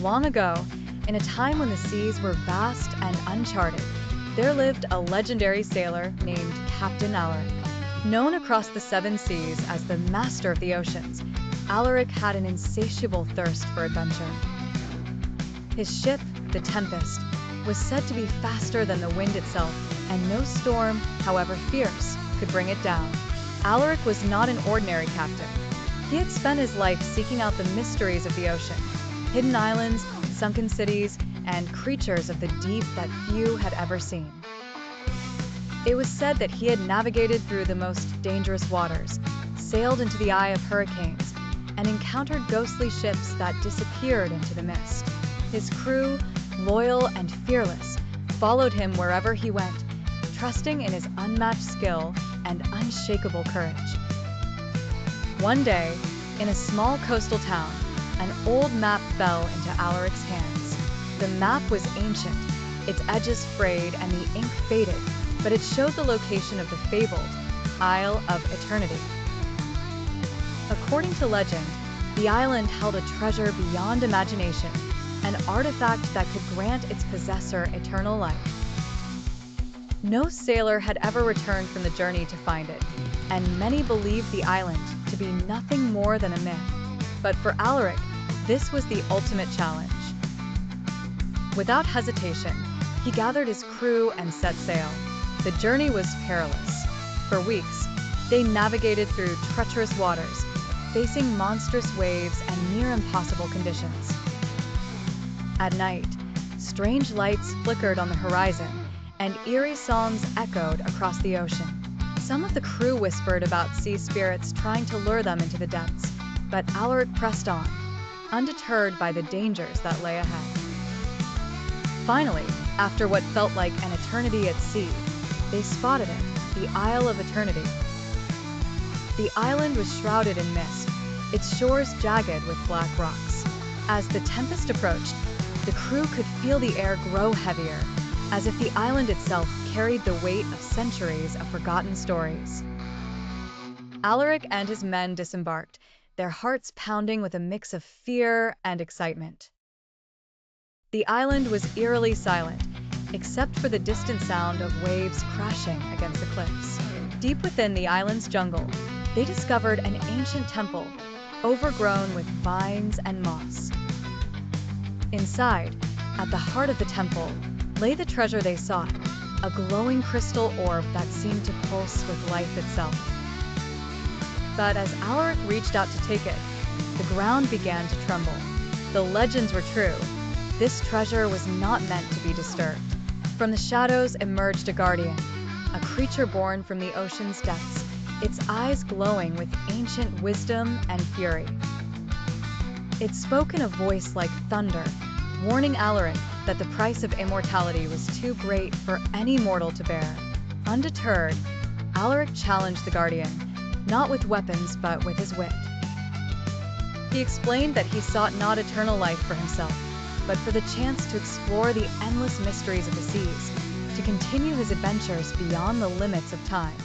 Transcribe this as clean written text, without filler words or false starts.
Long ago, in a time when the seas were vast and uncharted, there lived a legendary sailor named Captain Alaric. Known across the seven seas as the master of the oceans, Alaric had an insatiable thirst for adventure. His ship, the Tempest, was said to be faster than the wind itself, and no storm, however fierce, could bring it down. Alaric was not an ordinary captain. He had spent his life seeking out the mysteries of the ocean, hidden islands, sunken cities, and creatures of the deep that few had ever seen. It was said that he had navigated through the most dangerous waters, sailed into the eye of hurricanes, and encountered ghostly ships that disappeared into the mist. His crew, loyal and fearless, followed him wherever he went, trusting in his unmatched skill and unshakable courage. One day, in a small coastal town, an old map fell into Alaric's hands. The map was ancient, its edges frayed and the ink faded, but it showed the location of the fabled Isle of Eternity. According to legend, the island held a treasure beyond imagination, an artifact that could grant its possessor eternal life. No sailor had ever returned from the journey to find it, and many believed the island to be nothing more than a myth. But for Alaric, this was the ultimate challenge. Without hesitation, he gathered his crew and set sail. The journey was perilous. For weeks, they navigated through treacherous waters, facing monstrous waves and near impossible conditions. At night, strange lights flickered on the horizon, and eerie songs echoed across the ocean. Some of the crew whispered about sea spirits trying to lure them into the depths, but Alaric pressed on, undeterred by the dangers that lay ahead. Finally, after what felt like an eternity at sea, they spotted it, the Isle of Eternity. The island was shrouded in mist, its shores jagged with black rocks. As the tempest approached, the crew could feel the air grow heavier, as if the island itself carried the weight of centuries of forgotten stories. Alaric and his men disembarked, their hearts pounding with a mix of fear and excitement. The island was eerily silent, except for the distant sound of waves crashing against the cliffs. Deep within the island's jungle, they discovered an ancient temple, overgrown with vines and moss. Inside, at the heart of the temple, lay the treasure they sought, a glowing crystal orb that seemed to pulse with life itself. But as Alaric reached out to take it, the ground began to tremble. The legends were true. This treasure was not meant to be disturbed. From the shadows emerged a guardian, a creature born from the ocean's depths, its eyes glowing with ancient wisdom and fury. It spoke in a voice like thunder, warning Alaric that the price of immortality was too great for any mortal to bear. Undeterred, Alaric challenged the guardian, not with weapons but with his wit. He explained that he sought not eternal life for himself, but for the chance to explore the endless mysteries of the seas, to continue his adventures beyond the limits of time.